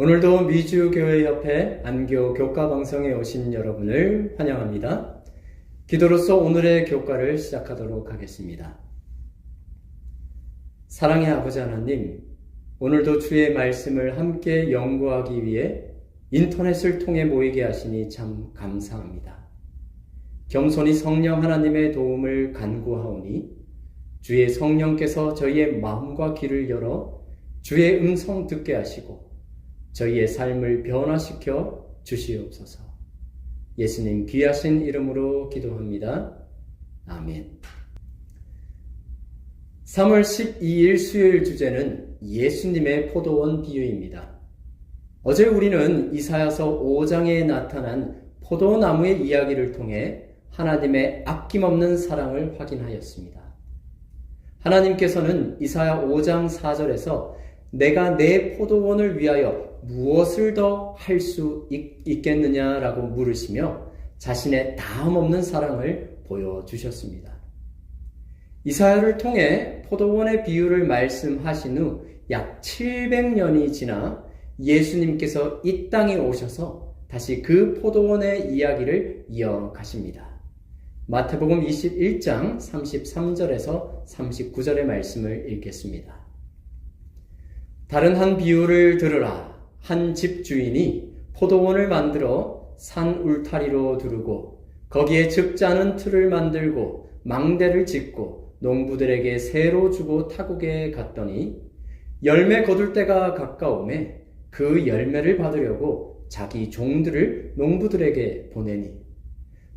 오늘도 미주교회협회 안교 교과방송에 오신 여러분을 환영합니다. 기도로서 오늘의 교과를 시작하도록 하겠습니다. 사랑의 아버지 하나님, 오늘도 주의 말씀을 함께 연구하기 위해 인터넷을 통해 모이게 하시니 참 감사합니다. 겸손히 성령 하나님의 도움을 간구하오니 주의 성령께서 저희의 마음과 귀를 열어 주의 음성 듣게 하시고 저희의 삶을 변화시켜 주시옵소서. 예수님 귀하신 이름으로 기도합니다. 아멘. 3월 12일 수요일 주제는 예수님의 포도원 비유입니다. 어제 우리는 이사야서 5장에 나타난 포도나무의 이야기를 통해 하나님의 아낌없는 사랑을 확인하였습니다. 하나님께서는 이사야 5장 4절에서 내가 내 포도원을 위하여 무엇을 더 할 수 있겠느냐라고 물으시며 자신의 다함없는 사랑을 보여주셨습니다. 이사야를 통해 포도원의 비유를 말씀하신 후 약 700년이 지나 예수님께서 이 땅에 오셔서 다시 그 포도원의 이야기를 이어가십니다. 마태복음 21장 33절에서 39절의 말씀을 읽겠습니다. 다른 한 비유를 들으라. 한 집주인이 포도원을 만들어 산 울타리로 두르고 거기에 적잖은 틀을 만들고 망대를 짓고 농부들에게 새로 주고 타국에 갔더니 열매 거둘 때가 가까우매 그 열매를 받으려고 자기 종들을 농부들에게 보내니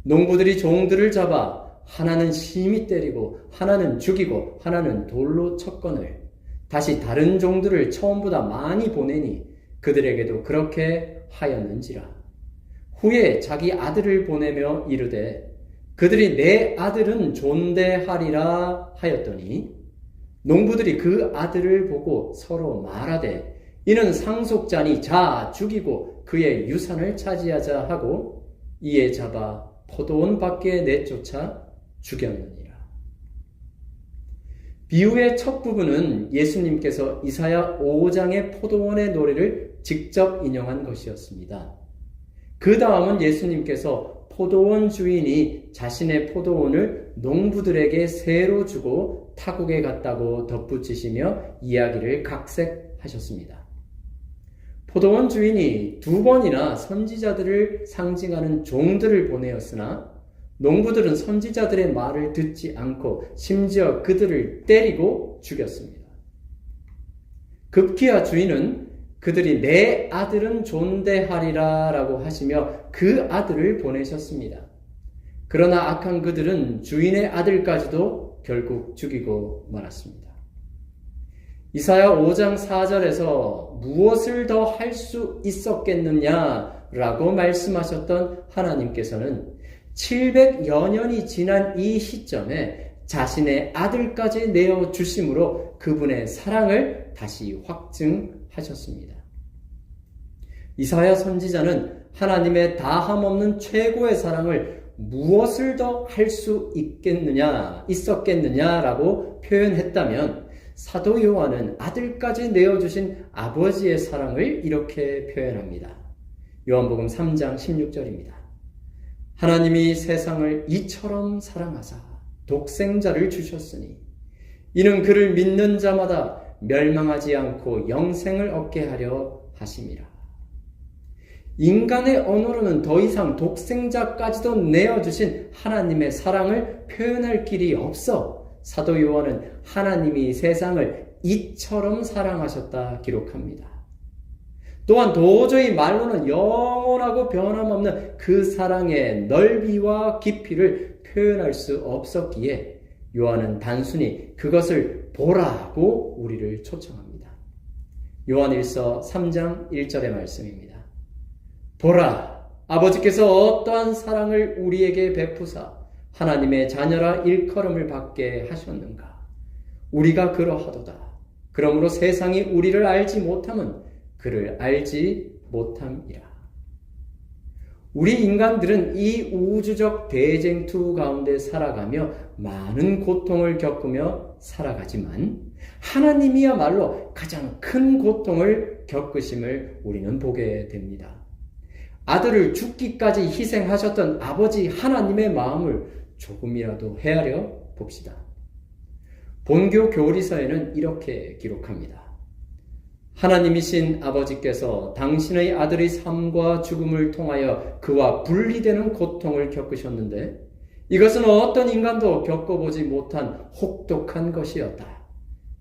농부들이 종들을 잡아 하나는 심히 때리고 하나는 죽이고 하나는 돌로 쳤거늘 다시 다른 종들을 처음보다 많이 보내니 그들에게도 그렇게 하였는지라. 후에 자기 아들을 보내며 이르되 그들이 내 아들은 존대하리라 하였더니 농부들이 그 아들을 보고 서로 말하되 이는 상속자니 자 죽이고 그의 유산을 차지하자 하고 이에 잡아 포도원 밖에 내쫓아 죽였느니라. 비유의 첫 부분은 예수님께서 이사야 5장의 포도원의 노래를 직접 인용한 것이었습니다. 그 다음은 예수님께서 포도원 주인이 자신의 포도원을 농부들에게 새로 주고 타국에 갔다고 덧붙이시며 이야기를 각색하셨습니다. 포도원 주인이 두 번이나 선지자들을 상징하는 종들을 보내었으나 농부들은 선지자들의 말을 듣지 않고 심지어 그들을 때리고 죽였습니다. 급기야 주인은 그들이 내 아들은 존대하리라 라고 하시며 그 아들을 보내셨습니다. 그러나 악한 그들은 주인의 아들까지도 결국 죽이고 말았습니다. 이사야 5장 4절에서 무엇을 더 할 수 있었겠느냐라고 말씀하셨던 하나님께서는 700여 년이 지난 이 시점에 자신의 아들까지 내어주심으로 그분의 사랑을 다시 확증하셨습니다. 이사야 선지자는 하나님의 다함없는 최고의 사랑을 무엇을 더 할 수 있었겠느냐라고 표현했다면 사도 요한은 아들까지 내어주신 아버지의 사랑을 이렇게 표현합니다. 요한복음 3장 16절입니다. 하나님이 세상을 이처럼 사랑하사 독생자를 주셨으니 이는 그를 믿는 자마다 멸망하지 않고 영생을 얻게 하려 하심이라. 인간의 언어로는 더 이상 독생자까지도 내어주신 하나님의 사랑을 표현할 길이 없어 사도 요한은 하나님이 세상을 이처럼 사랑하셨다 기록합니다. 또한 도저히 말로는 영원하고 변함없는 그 사랑의 넓이와 깊이를 표현할 수 없었기에 요한은 단순히 그것을 보라고 우리를 초청합니다. 요한일서 3장 1절의 말씀입니다. 보라, 아버지께서 어떠한 사랑을 우리에게 베푸사 하나님의 자녀라 일컬음을 받게 하셨는가. 우리가 그러하도다. 그러므로 세상이 우리를 알지 못함은 그를 알지 못함이라. 우리 인간들은 이 우주적 대쟁투 가운데 살아가며 많은 고통을 겪으며 살아가지만 하나님이야말로 가장 큰 고통을 겪으심을 우리는 보게 됩니다. 아들을 죽기까지 희생하셨던 아버지 하나님의 마음을 조금이라도 헤아려 봅시다. 본교 교리서에는 이렇게 기록합니다. 하나님이신 아버지께서 당신의 아들의 삶과 죽음을 통하여 그와 분리되는 고통을 겪으셨는데 이것은 어떤 인간도 겪어보지 못한 혹독한 것이었다.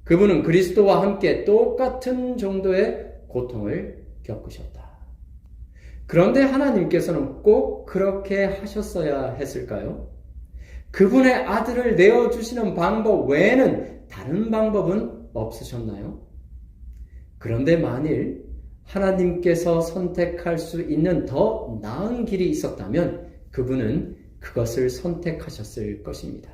그분은 그리스도와 함께 똑같은 정도의 고통을 겪으셨다. 그런데 하나님께서는 꼭 그렇게 하셨어야 했을까요? 그분의 아들을 내어주시는 방법 외에는 다른 방법은 없으셨나요? 그런데 만일 하나님께서 선택할 수 있는 더 나은 길이 있었다면 그분은 그것을 선택하셨을 것입니다.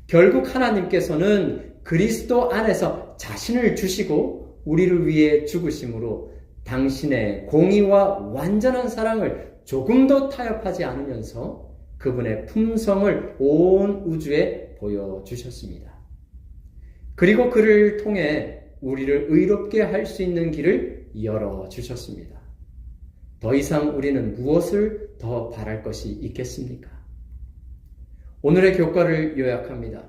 결국 하나님께서는 그리스도 안에서 자신을 주시고 우리를 위해 죽으심으로 당신의 공의와 완전한 사랑을 조금도 타협하지 않으면서 그분의 품성을 온 우주에 보여주셨습니다. 그리고 그를 통해 우리를 의롭게 할 수 있는 길을 열어주셨습니다. 더 이상 우리는 무엇을 더 바랄 것이 있겠습니까? 오늘의 교과를 요약합니다.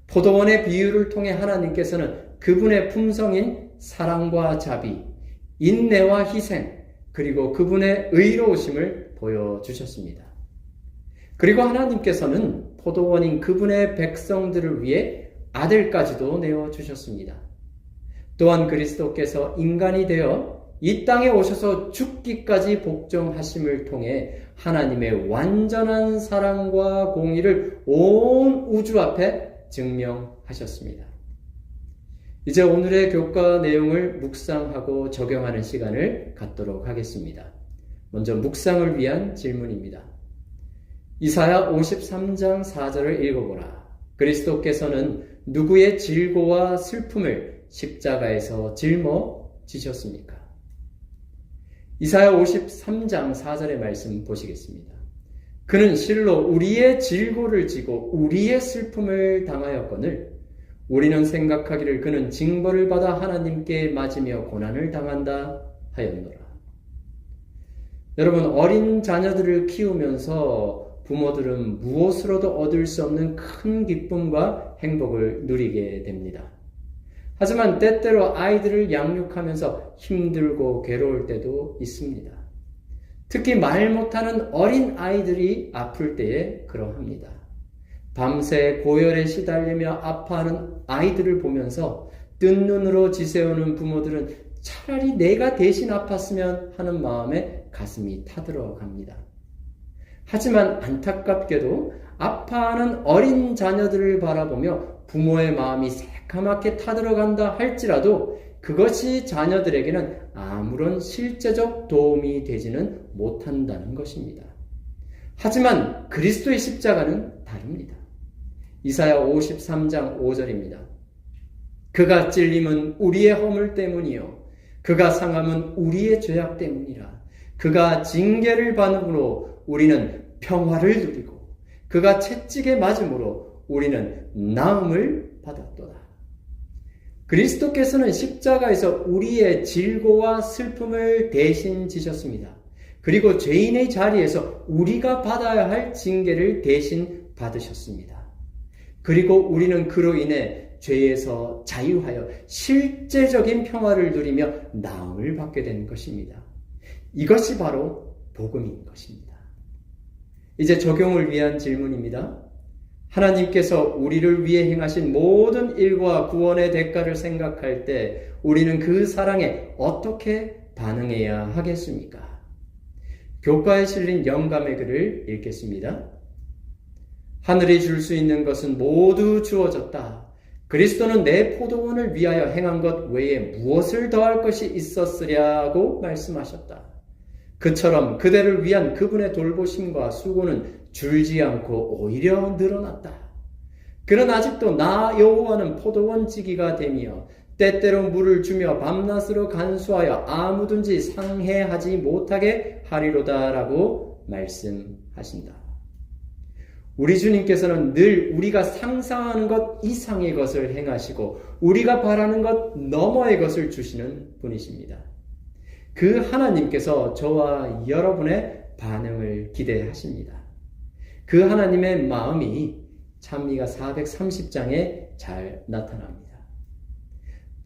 포도원의 비유를 통해 하나님께서는 그분의 품성인 사랑과 자비, 인내와 희생, 그리고 그분의 의로우심을 보여주셨습니다. 그리고 하나님께서는 포도원인 그분의 백성들을 위해 아들까지도 내어주셨습니다. 또한 그리스도께서 인간이 되어 이 땅에 오셔서 죽기까지 복종하심을 통해 하나님의 완전한 사랑과 공의를 온 우주 앞에 증명하셨습니다. 이제 오늘의 교과 내용을 묵상하고 적용하는 시간을 갖도록 하겠습니다. 먼저 묵상을 위한 질문입니다. 이사야 53장 4절을 읽어보라. 그리스도께서는 누구의 질고와 슬픔을 십자가에서 짊어지셨습니까? 이사야 53장 4절의 말씀 보시겠습니다. 그는 실로 우리의 질고를 지고 우리의 슬픔을 당하였거늘 우리는 생각하기를 그는 징벌을 받아 하나님께 맞으며 고난을 당한다 하였노라. 여러분, 어린 자녀들을 키우면서 부모들은 무엇으로도 얻을 수 없는 큰 기쁨과 행복을 누리게 됩니다. 하지만 때때로 아이들을 양육하면서 힘들고 괴로울 때도 있습니다. 특히 말 못하는 어린 아이들이 아플 때에 그러합니다. 밤새 고열에 시달리며 아파하는 아이들을 보면서 뜬 눈으로 지새우는 부모들은 차라리 내가 대신 아팠으면 하는 마음에 가슴이 타들어갑니다. 하지만 안타깝게도 아파하는 어린 자녀들을 바라보며 부모의 마음이 새카맣게 타들어간다 할지라도 그것이 자녀들에게는 아무런 실제적 도움이 되지는 못한다는 것입니다. 하지만 그리스도의 십자가는 다릅니다. 이사야 53장 5절입니다. 그가 찔림은 우리의 허물 때문이요 그가 상함은 우리의 죄악 때문이라. 그가 징계를 받음으로 우리는 평화를 누리고 그가 채찍에 맞음으로 우리는 나음을 받았도다. 그리스도께서는 십자가에서 우리의 질고와 슬픔을 대신 지셨습니다. 그리고 죄인의 자리에서 우리가 받아야 할 징계를 대신 받으셨습니다. 그리고 우리는 그로 인해 죄에서 자유하여 실제적인 평화를 누리며 나음을 받게 된 것입니다. 이것이 바로 복음인 것입니다. 이제 적용을 위한 질문입니다. 하나님께서 우리를 위해 행하신 모든 일과 구원의 대가를 생각할 때 우리는 그 사랑에 어떻게 반응해야 하겠습니까? 교과에 실린 영감의 글을 읽겠습니다. 하늘이 줄 수 있는 것은 모두 주어졌다. 그리스도는 내 포도원을 위하여 행한 것 외에 무엇을 더할 것이 있었으랴고 말씀하셨다. 그처럼 그대를 위한 그분의 돌보심과 수고는 줄지 않고 오히려 늘어났다. 그는 아직도 나 여호와는 포도원 지기가 되며 때때로 물을 주며 밤낮으로 간수하여 아무든지 상해하지 못하게 하리로다라고 말씀하신다. 우리 주님께서는 늘 우리가 상상하는 것 이상의 것을 행하시고 우리가 바라는 것 너머의 것을 주시는 분이십니다. 그 하나님께서 저와 여러분의 반응을 기대하십니다. 그 하나님의 마음이 찬미가 430장에 잘 나타납니다.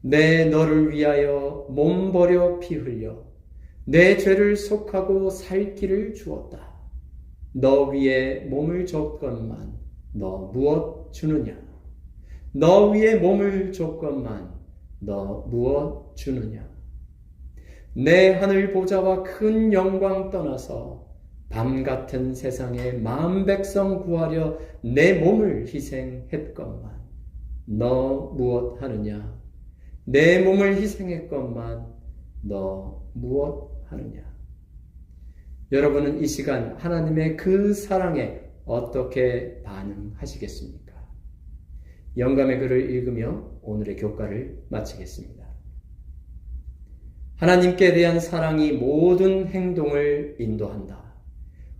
내 너를 위하여 몸 버려 피 흘려 내 죄를 속하고 살 길을 주었다. 너 위에 몸을 줬건만 너 무엇 주느냐? 너 위에 몸을 줬건만 너 무엇 주느냐? 내 하늘 보좌와 큰 영광 떠나서 밤 같은 세상에 마음 백성 구하려 내 몸을 희생했건만 너 무엇 하느냐? 내 몸을 희생했건만 너 무엇 하느냐? 여러분은 이 시간 하나님의 그 사랑에 어떻게 반응하시겠습니까? 영감의 글을 읽으며 오늘의 교과를 마치겠습니다. 하나님께 대한 사랑이 모든 행동을 인도한다.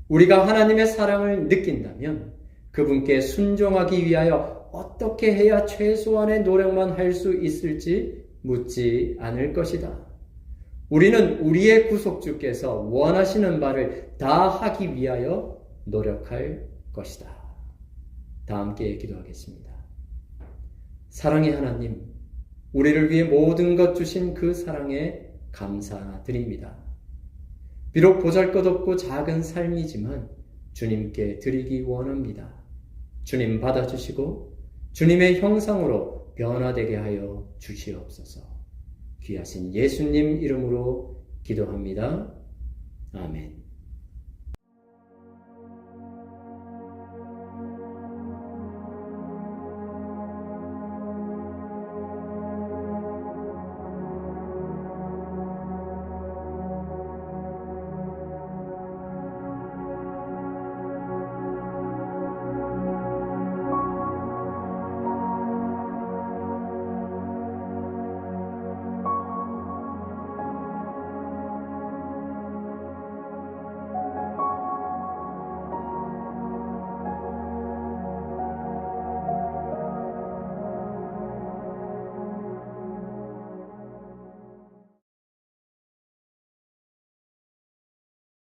우리가 하나님의 사랑을 느낀다면 그분께 순종하기 위하여 어떻게 해야 최소한의 노력만 할 수 있을지 묻지 않을 것이다. 우리는 우리의 구속주께서 원하시는 바를 다 하기 위하여 노력할 것이다. 다 함께 기도하겠습니다. 사랑의 하나님, 우리를 위해 모든 것 주신 그 사랑에 감사드립니다. 비록 보잘것없고 작은 삶이지만 주님께 드리기 원합니다. 주님 받아주시고 주님의 형상으로 변화되게 하여 주시옵소서. 귀하신 예수님 이름으로 기도합니다. 아멘.